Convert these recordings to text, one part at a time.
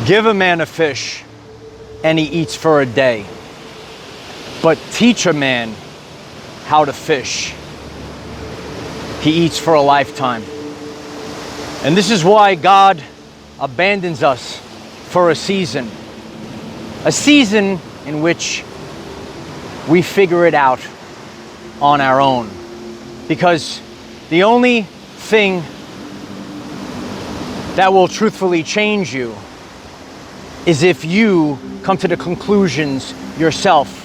Give a man a fish, and he eats for a day. But teach a man how to fish, he eats for a lifetime. And this is why God abandons us for a season in which we figure it out on our own. Because the only thing that will truthfully change you is if you come to the conclusions yourself.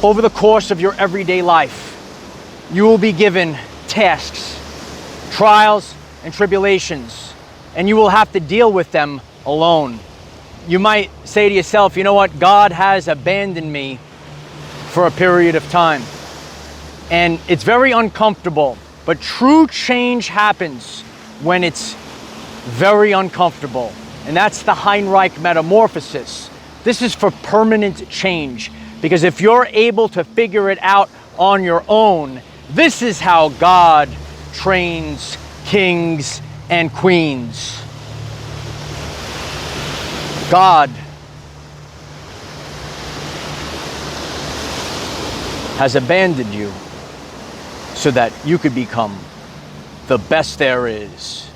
Over the course of your everyday life, you will be given tasks, trials, and tribulations, and you will have to deal with them alone. You might say to yourself, you know what, God has abandoned me for a period of time. And it's very uncomfortable, but true change happens when it's very uncomfortable. And that's the Heinrich metamorphosis. This is for permanent change, because if you're able to figure it out on your own, this is how God trains kings and queens. God has abandoned you so that you could become the best there is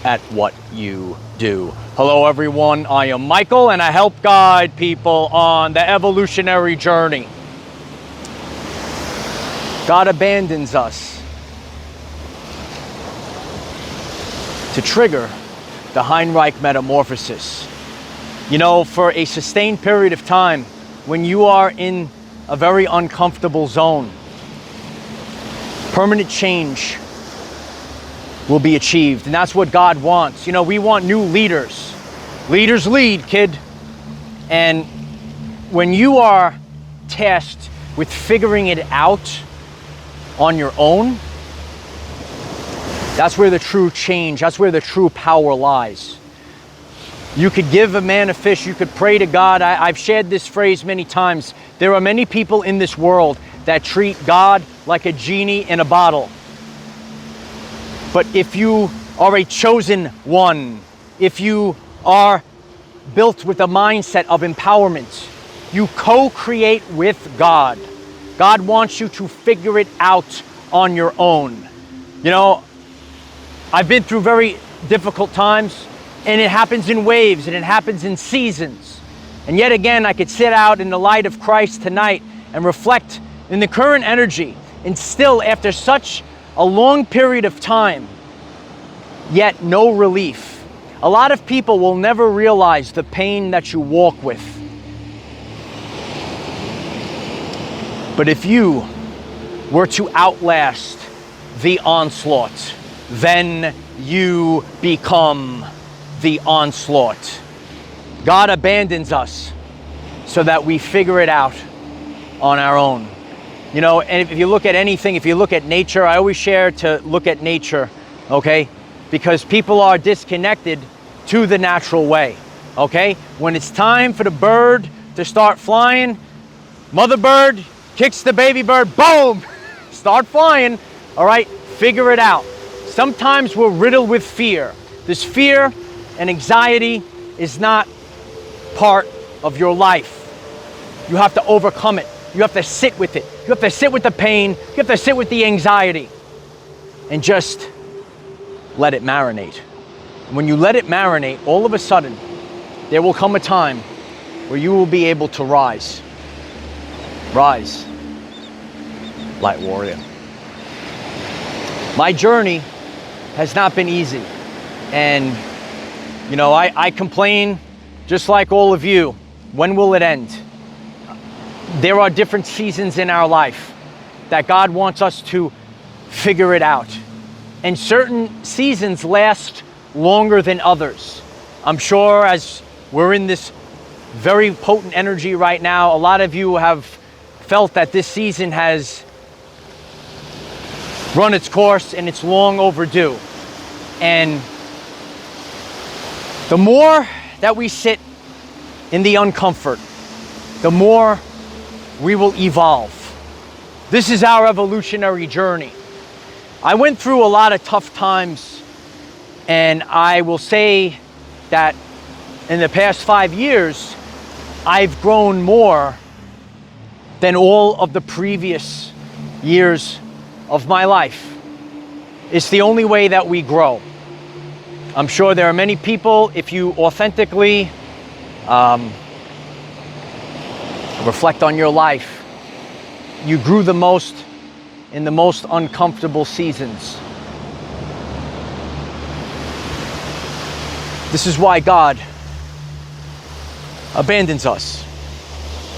at what you do. Hello everyone, I am Michael and I help guide people on the evolutionary journey. God abandons us to trigger the Heinrich metamorphosis. You know, for a sustained period of time, when you are in a very uncomfortable zone, permanent change will be achieved. And that's what God wants. You know, we want new leaders. Leaders lead, kid. And when you are tasked with figuring it out on your own, that's where the true change, that's where the true power lies. You could give a man a fish, you could pray to God. I've shared this phrase many times. There are many people in this world that treat God like a genie in a bottle. But if you are a chosen one, if you are built with a mindset of empowerment, you co-create with God. God wants you to figure it out on your own. You know, I've been through very difficult times, and it happens in waves and it happens in seasons. And yet again, I could sit out in the light of Christ tonight and reflect in the current energy, and still after such a long period of time, yet no relief. A lot of people will never realize the pain that you walk with. But if you were to outlast the onslaught, then you become the onslaught. God abandons us so that we figure it out on our own. You know, and if you look at anything, if you look at nature, I always share to look at nature, okay? Because people are disconnected to the natural way, okay? When it's time for the bird to start flying, mother bird kicks the baby bird, boom, start flying, all right? Figure it out. Sometimes we're riddled with fear. This fear and anxiety is not part of your life. You have to overcome it. You have to sit with it. You have to sit with the pain. You have to sit with the anxiety and just let it marinate. And when you let it marinate, all of a sudden, there will come a time where you will be able to rise. Rise, light warrior. My journey has not been easy. And, you know, I complain just like all of you. When will it end? There are different seasons in our life that God wants us to figure it out. And certain seasons last longer than others. I'm sure as we're in this very potent energy right now, a lot of you have felt that this season has run its course and it's long overdue. And the more that we sit in the uncomfort, the more we will evolve. This is our evolutionary journey. I went through a lot of tough times, and I will say that in the past 5 years, I've grown more than all of the previous years of my life. It's the only way that we grow. I'm sure there are many people, if you authentically reflect on your life, you grew the most in the most uncomfortable seasons. This is why God abandons us,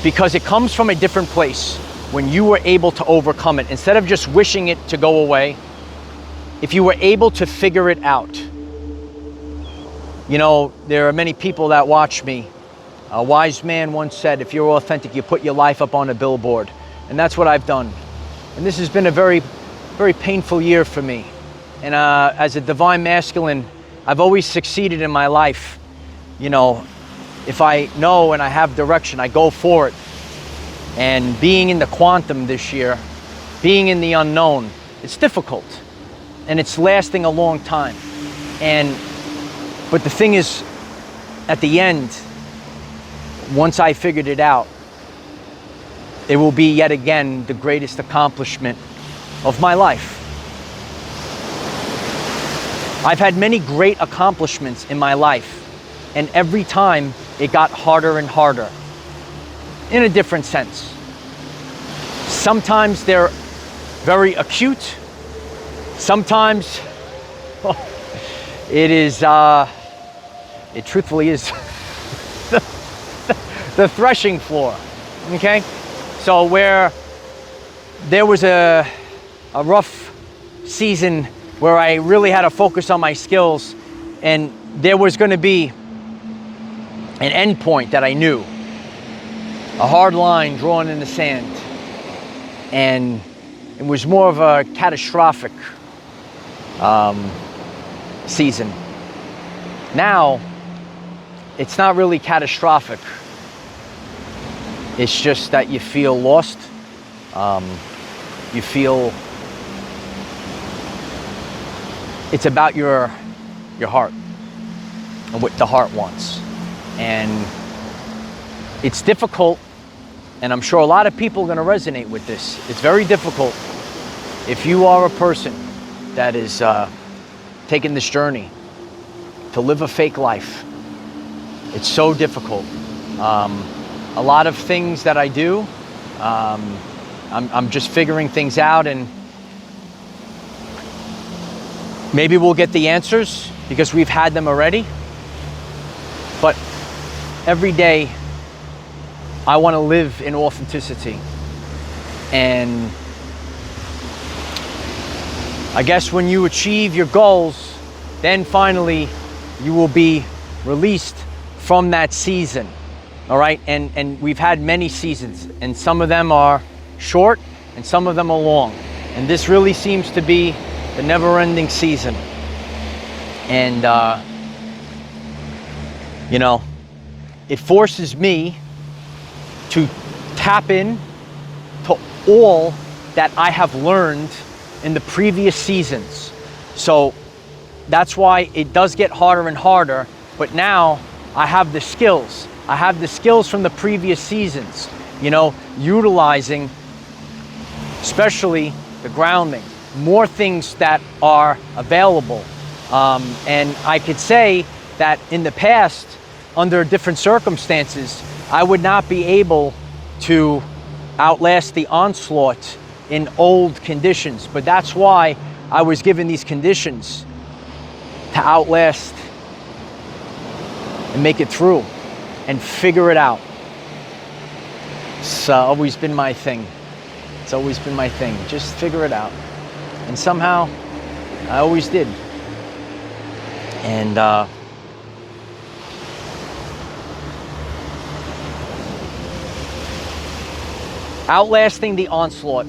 because it comes from a different place when you were able to overcome it. Instead of just wishing it to go away, if you were able to figure it out. You know, there are many people that watch me. A wise man once said, if you're authentic, you put your life up on a billboard. And that's what I've done. And this has been a very, very painful year for me. And as a divine masculine, I've always succeeded in my life. You know, if I know and I have direction, I go for it. And being in the quantum this year, being in the unknown, it's difficult. And it's lasting a long time. But the thing is, at the end, once I figured it out, it will be yet again the greatest accomplishment of my life. I've had many great accomplishments in my life, and every time it got harder and harder, in a different sense. Sometimes they're very acute. Sometimes it truthfully is the threshing floor, okay? So where there was a rough season where I really had to focus on my skills, and there was going to be an end point that I knew, a hard line drawn in the sand, and it was more of a catastrophic season. Now, it's not really catastrophic. It's just that you feel lost. You feel it's about your heart and what the heart wants. And it's difficult, and I'm sure a lot of people are going to resonate with this. It's very difficult if you are a person that is taking this journey to live a fake life. It's so difficult. A lot of things that I do, I'm just figuring things out, and maybe we'll get the answers because we've had them already. But every day, I want to live in authenticity. And I guess when you achieve your goals, then finally you will be released from that season. All right, and we've had many seasons, and some of them are short and some of them are long. And this really seems to be the never-ending season. And you know, it forces me to tap in to all that I have learned in the previous seasons. So that's why it does get harder and harder, but now I have the skills. I have the skills from the previous seasons, you know, utilizing especially the grounding, more things that are available. And I could say that in the past, under different circumstances, I would not be able to outlast the onslaught in old conditions. But that's why I was given these conditions to outlast and make it through and figure it out. It's always been my thing. It's always been my thing. Just figure it out. And somehow, I always did. And outlasting the onslaught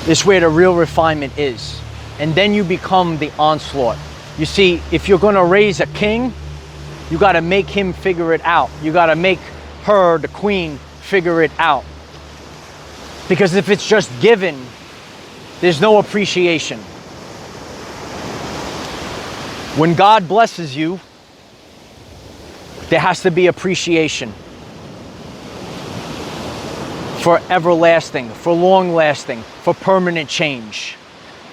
is where the real refinement is. And then you become the onslaught. You see, if you're going to raise a king, you got to make him figure it out. You got to make her, the queen, figure it out. Because if it's just given, there's no appreciation. When God blesses you, There has to be appreciation for everlasting, for long lasting, for permanent change.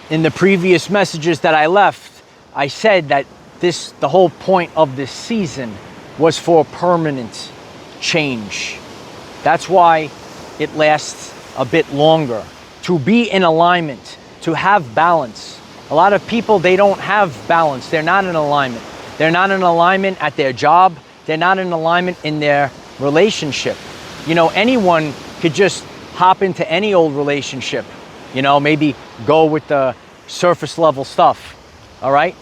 In the previous messages that I left, I said that the whole point of this season was for permanent change. That's why it lasts a bit longer. To be in alignment, to have balance. A lot of people, they don't have balance. They're not in alignment. They're not in alignment at their job. They're not in alignment in their relationship. You know, anyone could just hop into any old relationship. You know, maybe go with the surface level stuff, all right?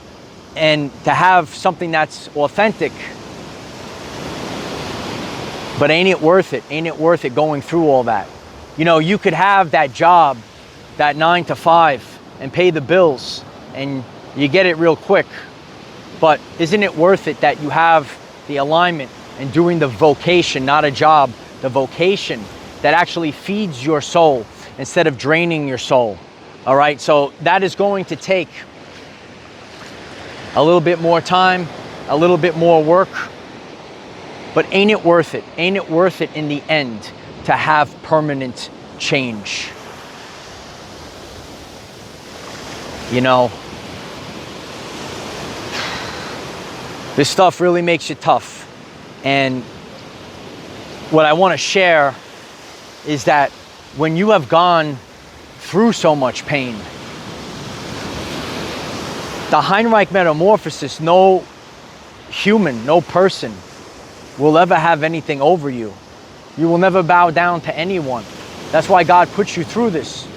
And to have something that's authentic, but ain't it worth it? Ain't it worth it going through all that? You know, you could have that job, that 9 to 5, and pay the bills, and you get it real quick. But isn't it worth it that you have the alignment and doing the vocation, not a job, the vocation that actually feeds your soul instead of draining your soul? All right, so that is going to take a little bit more time, a little bit more work, but ain't it worth it? Ain't it worth it in the end to have permanent change? You know, this stuff really makes you tough. And what I want to share is that when you have gone through so much pain, the Heinrich metamorphosis, no human, no person will ever have anything over you. You will never bow down to anyone. That's why God puts you through this.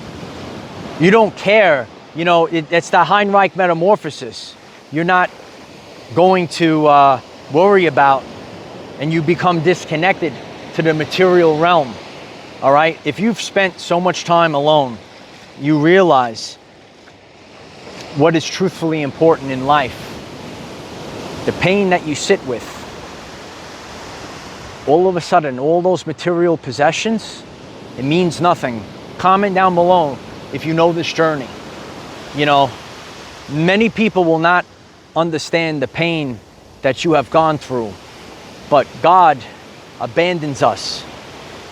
You don't care. You know, it's the Heinrich metamorphosis. You're not going to worry about, and you become disconnected to the material realm. All right? If you've spent so much time alone, you realize what is truthfully important in life. The pain that you sit with. All of a sudden, all those material possessions, it means nothing. Comment down below if you know this journey. You know, many people will not understand the pain that you have gone through, but God abandons us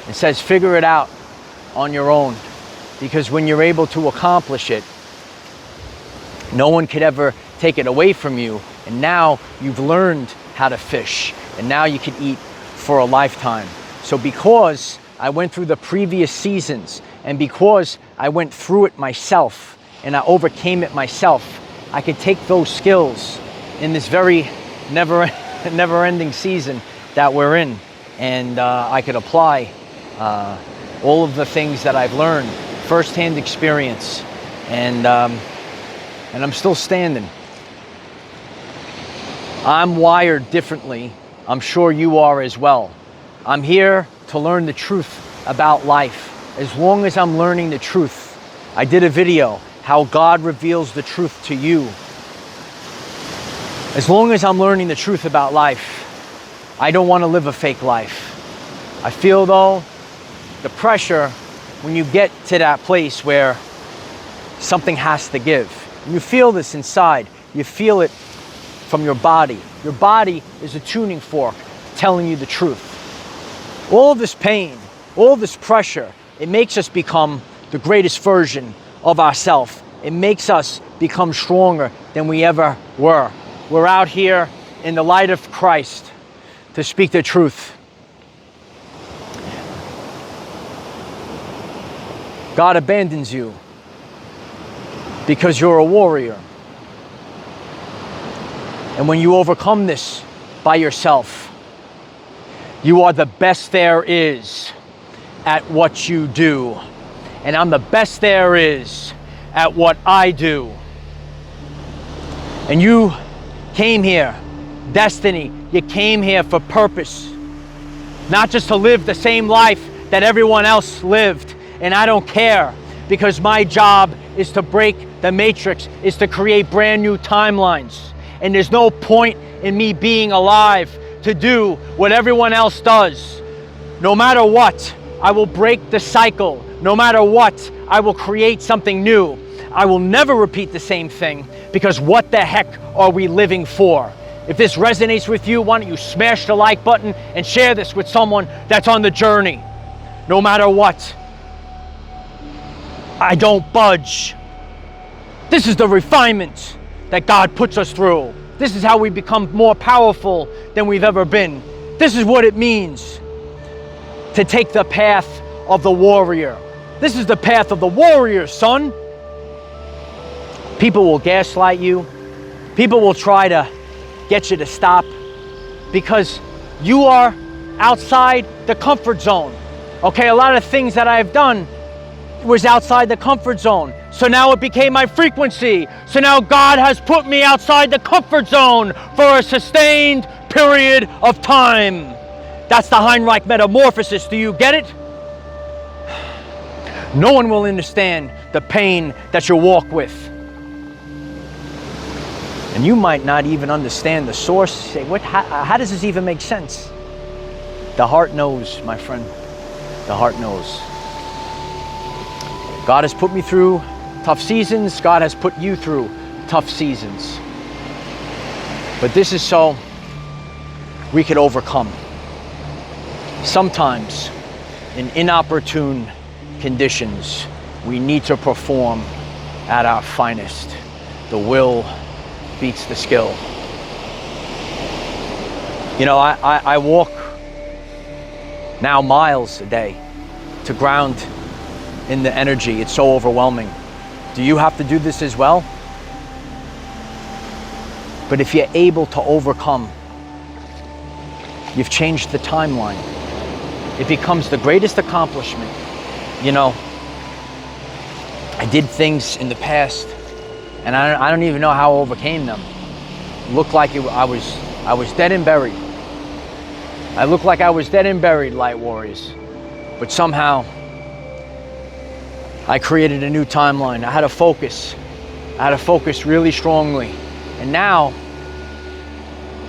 and says, figure it out on your own, because when you're able to accomplish it, no one could ever take it away from you. And now you've learned how to fish, and now you can eat for a lifetime. So because I went through the previous seasons, and because I went through it myself, and I overcame it myself, I could take those skills in this very never-ending season that we're in, and I could apply all of the things that I've learned, firsthand experience, and I'm still standing. I'm wired differently. I'm sure you are as well. I'm here to learn the truth about life. As long as I'm learning the truth, I did a video, how God reveals the truth to you. As long as I'm learning the truth about life, I don't want to live a fake life. I feel though, the pressure when you get to that place where something has to give. You feel this inside. You feel it from your body. Your body is a tuning fork telling you the truth. All this pain, all this pressure, it makes us become the greatest version of ourselves. It makes us become stronger than we ever were. We're out here in the light of Christ to speak the truth. God abandons you because you're a warrior. And when you overcome this by yourself, you are the best there is at what you do. And I'm the best there is at what I do. And you came here, destiny, you came here for purpose. Not just to live the same life that everyone else lived. And I don't care, because my job is to break the matrix, is to create brand new timelines. And there's no point in me being alive to do what everyone else does. No matter what, I will break the cycle. No matter what, I will create something new. I will never repeat the same thing, because what the heck are we living for? If this resonates with you, why don't you smash the like button and share this with someone that's on the journey. No matter what, I don't budge. This is the refinement that God puts us through. This is how we become more powerful than we've ever been. This is what it means to take the path of the warrior. This is the path of the warrior, son. People will gaslight you. People will try to get you to stop because you are outside the comfort zone. Okay, a lot of things that I've done was outside the comfort zone. So now it became my frequency. So now God has put me outside the comfort zone for a sustained period of time. That's the Heinrich metamorphosis. Do you get it? No one will understand the pain that you walk with. And you might not even understand the source. Say, how does this even make sense? The heart knows, my friend. The heart knows. God has put me through tough seasons. God has put you through tough seasons. But this is so we could overcome. Sometimes in inopportune conditions, we need to perform at our finest. The will beats the skill. You know, I walk now miles a day to ground in the energy. It's so overwhelming. Do you have to do this as well? But if you're able to overcome, you've changed the timeline. It becomes the greatest accomplishment. You know, I did things in the past and I don't even know how I overcame them. It looked like I was dead and buried. I looked like I was dead and buried, light warriors. But somehow I created a new timeline. I had to focus. I had to focus really strongly. And now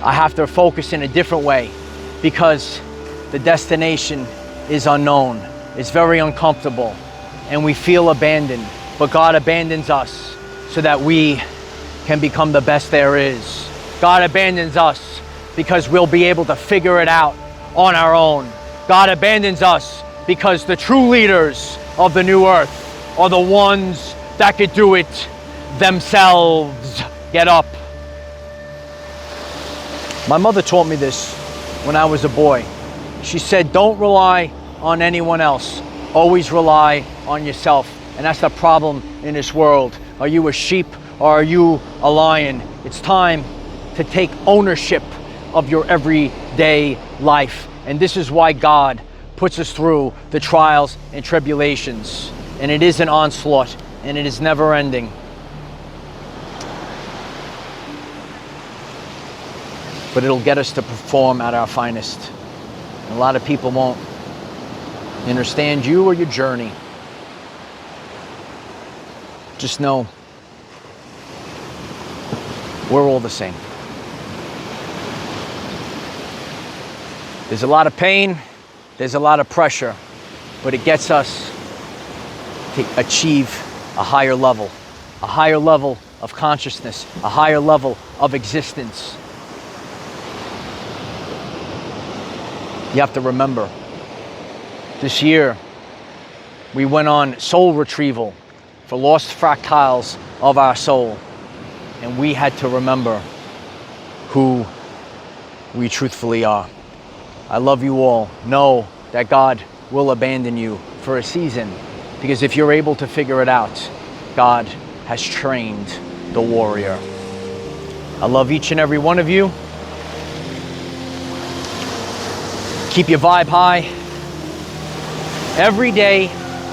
I have to focus in a different way because the destination is unknown. It's very uncomfortable and we feel abandoned. But God abandons us so that we can become the best there is. God abandons us because we'll be able to figure it out on our own. God abandons us because the true leaders of the new earth are the ones that could do it themselves. Get up. My mother taught me this when I was a boy. She said, don't rely on anyone else. Always rely on yourself. And that's the problem in this world. Are you a sheep or are you a lion? It's time to take ownership of your everyday life. And this is why God puts us through the trials and tribulations. And it is an onslaught and it is never ending. But it'll get us to perform at our finest. And a lot of people won't understand you or your journey. Just know we're all the same. There's a lot of pain, there's a lot of pressure, but it gets us to achieve a higher level of consciousness, a higher level of existence. You have to remember, this year we went on soul retrieval for lost fractals of our soul. And we had to remember who we truthfully are. I love you all. Know that God will abandon you for a season, because if you're able to figure it out, God has trained the warrior. I love each and every one of you. Keep your vibe high. Every day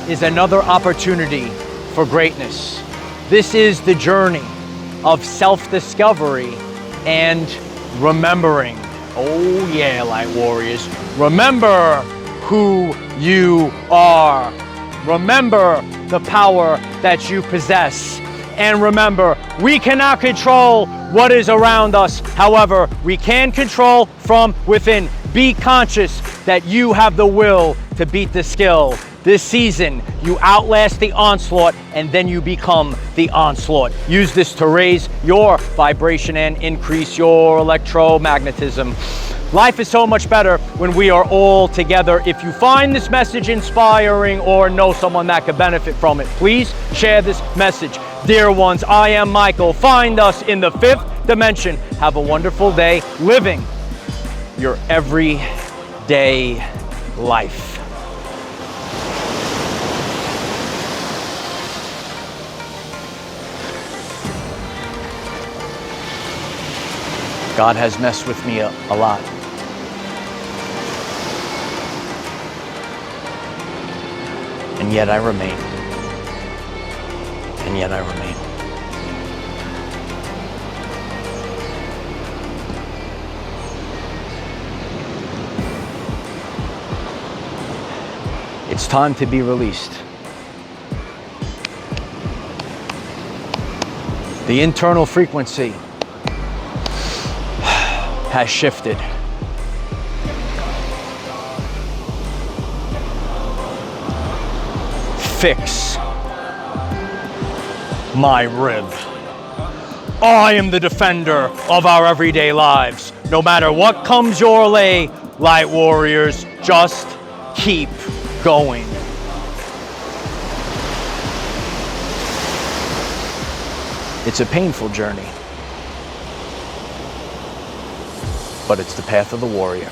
is another opportunity for greatness. This is the journey of self-discovery and remembering. Oh yeah, light warriors. Remember who you are. Remember the power that you possess. And remember, we cannot control what is around us. However, we can control from within. Be conscious that you have the will to beat the skill. This season, you outlast the onslaught, and then you become the onslaught. Use this to raise your vibration and increase your electromagnetism. Life is so much better when we are all together. If you find this message inspiring or know someone that could benefit from it, please share this message. Dear ones, I am Michael. Find us in the 5th dimension. Have a wonderful day living your everyday life. God has messed with me a lot. And yet I remain. And yet I remain. It's time to be released. The internal frequency has shifted. Fix my rib. I am the defender of our everyday lives. No matter what comes your way, light warriors, just keep going. It's a painful journey, but it's the path of the warrior.